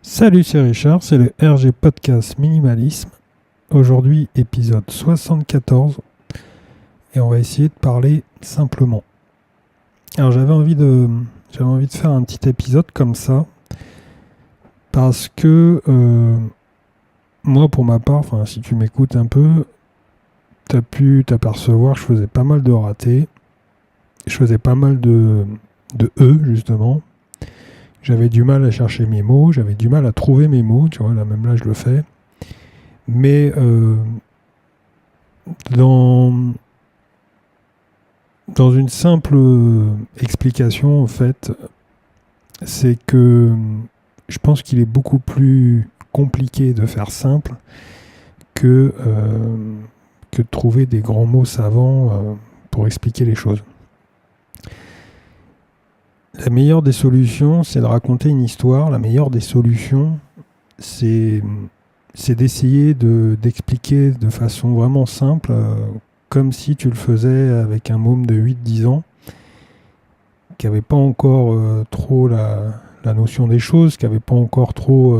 Salut, c'est Richard, c'est le RG Podcast Minimalisme. Aujourd'hui, épisode 74, et on va essayer de parler simplement. Alors j'avais envie de faire un petit épisode comme ça, parce que moi, pour ma part, si tu m'écoutes un peu, t'as pu t'apercevoir que je faisais pas mal de ratés, je faisais pas mal de justement. J'avais du mal à chercher mes mots, j'avais du mal à trouver mes mots, tu vois, là même là je le fais. Mais dans, dans une simple explication, en fait, c'est que je pense qu'il est beaucoup plus compliqué de faire simple que de trouver des grands mots savants pour expliquer les choses. La meilleure des solutions, c'est de raconter une histoire. La meilleure des solutions, c'est d'essayer d'expliquer de façon vraiment simple, comme si tu le faisais avec un môme de 8-10 ans, qui n'avait pas encore trop la notion des choses, qui n'avait pas encore trop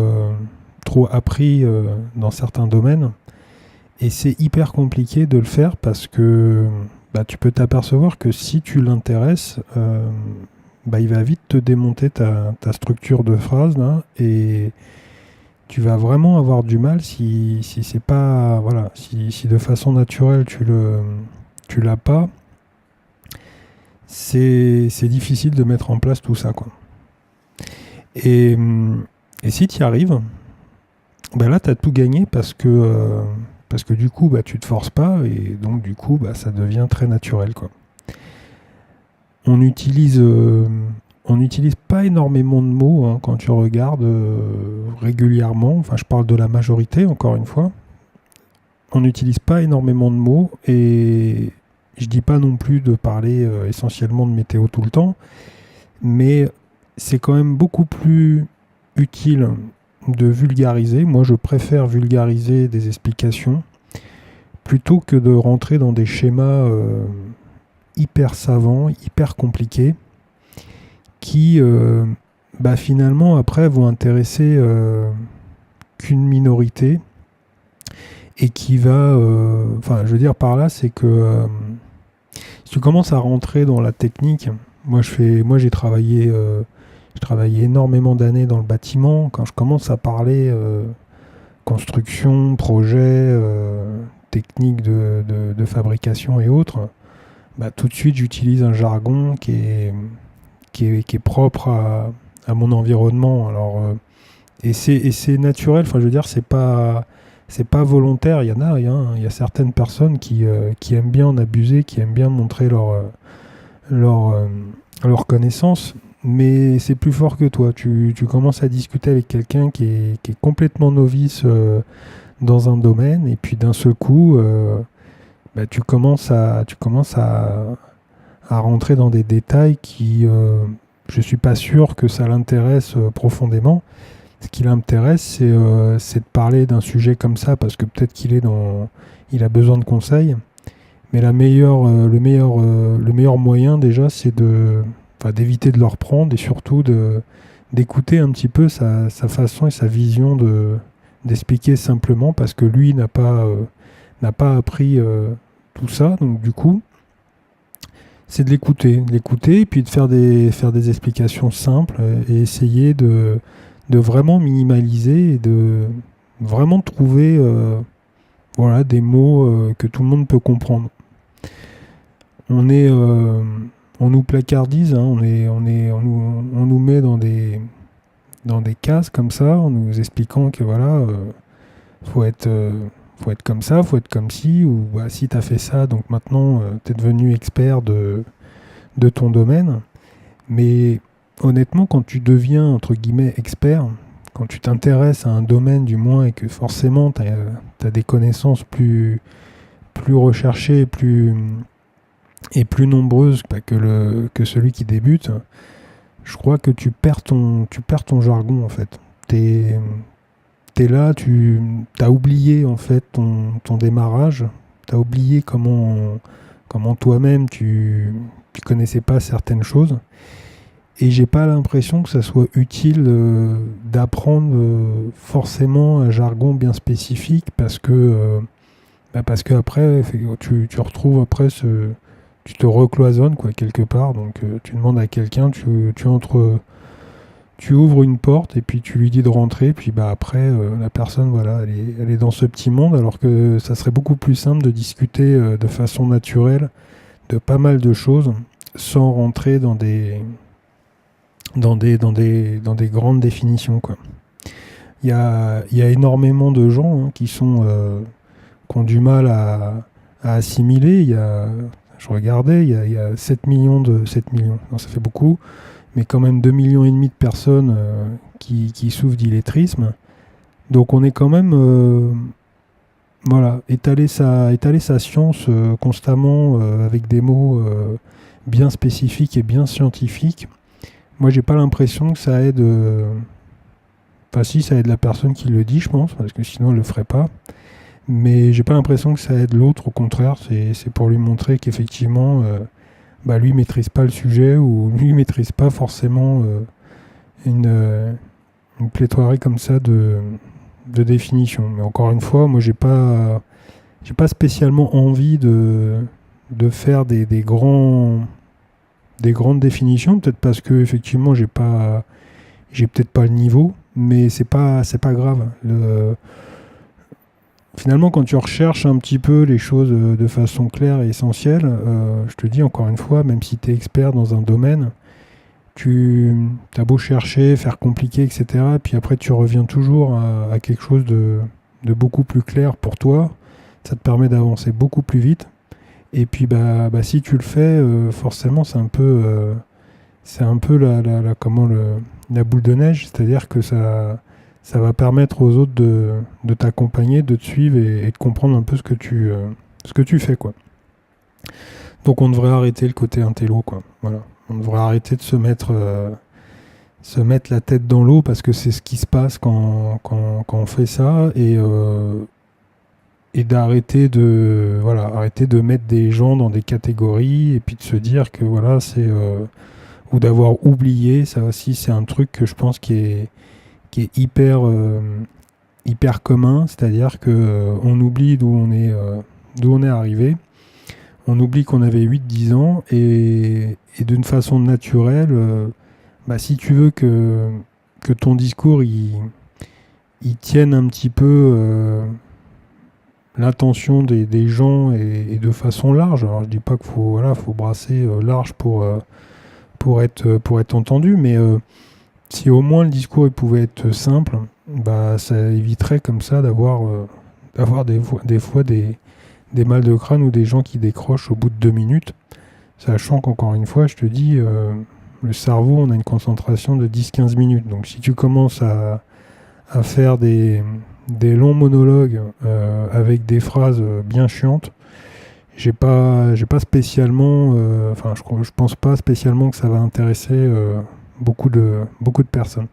appris dans certains domaines. Et c'est hyper compliqué de le faire parce que tu peux t'apercevoir que si tu l'intéresses, il va vite te démonter ta structure de phrase là, et tu vas vraiment avoir du mal si c'est pas si de façon naturelle tu l'as pas. C'est difficile de mettre en place tout ça, quoi. Et si tu y arrives, là tu as tout gagné parce que du coup tu te forces pas, et donc du coup ça devient très naturel, quoi. On n'utilise pas énormément de mots, hein, quand tu regardes régulièrement. Enfin, je parle de la majorité, encore une fois. On n'utilise pas énormément de mots, et je dis pas non plus de parler essentiellement de météo tout le temps, mais c'est quand même beaucoup plus utile de vulgariser. Moi, je préfère vulgariser des explications plutôt que de rentrer dans des schémas hyper savants, hyper compliqués, qui finalement après vont intéresser qu'une minorité, et qui va je veux dire par là, c'est que si tu commences à rentrer dans la technique, moi j'ai travaillé énormément d'années dans le bâtiment. Quand je commence à parler construction, projet, technique de fabrication et autres, tout de suite j'utilise un jargon qui est propre à mon environnement. Alors et c'est naturel. Enfin, je veux dire, c'est pas volontaire. Il y a certaines personnes qui aiment bien en abuser, qui aiment bien montrer leur connaissance, mais c'est plus fort que toi. Tu commences à discuter avec quelqu'un qui est complètement novice dans un domaine, et puis d'un seul coup, tu commences à rentrer dans des détails qui, je suis pas sûr que ça l'intéresse profondément. Ce qui l'intéresse, c'est de parler d'un sujet comme ça, parce que peut-être il a besoin de conseils. Mais le meilleur moyen déjà, c'est d'éviter de leur prendre, et surtout d'écouter un petit peu sa façon et sa vision d'expliquer simplement, parce que lui n'a pas appris tout ça. Donc du coup, c'est de l'écouter, et puis de faire des explications simples, et essayer de vraiment minimaliser, et de vraiment trouver des mots que tout le monde peut comprendre. On nous placardise, hein, on nous met dans des cases comme ça, en nous expliquant que faut être comme ça, faut être comme ci, ou si t'as fait ça, donc maintenant t'es devenu expert de ton domaine. Mais honnêtement, quand tu deviens entre guillemets expert, quand tu t'intéresses à un domaine du moins, et que forcément t'as des connaissances plus recherchées et plus nombreuses que celui qui débute, je crois que tu perds ton jargon, en fait. T'es là, t'as oublié en fait ton démarrage, t'as oublié comment toi-même tu connaissais pas certaines choses, Et j'ai pas l'impression que ça soit utile d'apprendre forcément un jargon bien spécifique parce que après tu retrouves après tu te recloisonnes quoi quelque part. Donc tu demandes à quelqu'un, tu ouvres une porte et puis tu lui dis de rentrer, puis après la personne voilà, elle est dans ce petit monde, alors que ça serait beaucoup plus simple de discuter de façon naturelle de pas mal de choses sans rentrer dans des grandes définitions quoi. Il y a énormément de gens qui ont du mal à assimiler. Je regardais, il y a 7 millions, non ça fait beaucoup, mais quand même 2,5 millions de personnes qui souffrent d'illettrisme. Donc on est quand même voilà, étaler sa science constamment avec des mots bien spécifiques et bien scientifiques. Moi j'ai pas l'impression que ça aide. Enfin si, ça aide la personne qui le dit, je pense, parce que sinon elle le ferait pas. Mais j'ai pas l'impression que ça aide l'autre, au contraire, c'est pour lui montrer qu'effectivement lui maîtrise pas le sujet ou lui maîtrise pas forcément une pléthore comme ça de définition. Mais encore une fois, moi j'ai pas spécialement envie de faire des grandes définitions, peut-être parce que effectivement j'ai peut-être pas le niveau, mais c'est pas grave. Finalement, quand tu recherches un petit peu les choses de façon claire et essentielle, je te dis encore une fois, même si tu es expert dans un domaine, tu as beau chercher, faire compliqué, etc. Puis après, tu reviens toujours à quelque chose de beaucoup plus clair pour toi. Ça te permet d'avancer beaucoup plus vite. Et puis, si tu le fais, forcément, c'est un peu la boule de neige. C'est-à-dire que ça va permettre aux autres de t'accompagner, de te suivre et de comprendre un peu ce que tu fais, quoi. Donc on devrait arrêter le côté intello, quoi. Voilà. On devrait arrêter de se mettre la tête dans l'eau, parce que c'est ce qui se passe quand on fait ça, et d'arrêter arrêter de mettre des gens dans des catégories et puis de se dire que voilà, ou d'avoir oublié. Ça aussi, c'est un truc que je pense qui est hyper commun, c'est-à-dire que on oublie d'où on est arrivé. On oublie qu'on avait 8-10 ans, et d'une façon naturelle, si tu veux que ton discours il tienne un petit peu l'attention des gens, et de façon large. Alors je dis pas qu'il faut brasser large pour être entendu, mais si au moins le discours il pouvait être simple, ça éviterait comme ça d'avoir des fois des mal de crâne ou des gens qui décrochent au bout de 2 minutes, sachant qu'encore une fois, je te dis, le cerveau, on a une concentration de 10-15 minutes. Donc si tu commences à faire des longs monologues avec des phrases bien chiantes, j'ai pas spécialement, je pense pas spécialement que ça va intéresser beaucoup de personnes.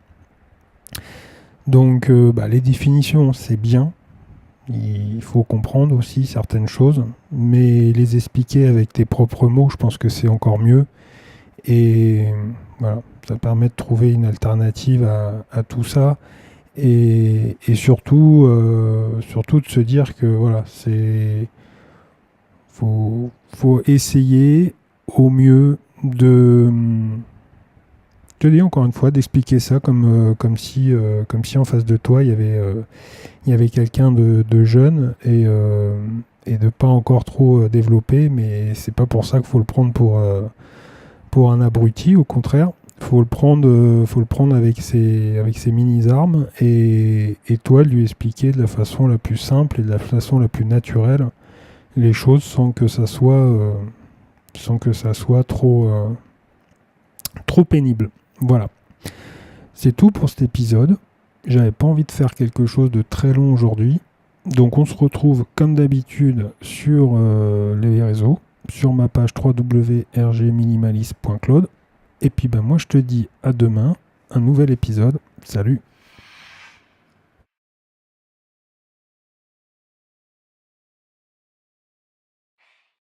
Donc les définitions, c'est bien. Il faut comprendre aussi certaines choses, mais les expliquer avec tes propres mots, je pense que c'est encore mieux. Et voilà, ça permet de trouver une alternative à tout ça. Et surtout de se dire que voilà, faut essayer au mieux je te dis encore une fois, d'expliquer ça comme si en face de toi il y avait quelqu'un de jeune, et de pas encore trop développé, mais c'est pas pour ça qu'il faut le prendre pour un abruti. Au contraire, faut le prendre avec ses mini-armes, et toi lui expliquer de la façon la plus simple et de la façon la plus naturelle les choses, sans que ça soit trop pénible. Voilà. C'est tout pour cet épisode. J'avais pas envie de faire quelque chose de très long aujourd'hui. Donc on se retrouve comme d'habitude sur les réseaux, sur ma page www.rgminimalist.cloud. Et puis moi je te dis à demain, un nouvel épisode. Salut!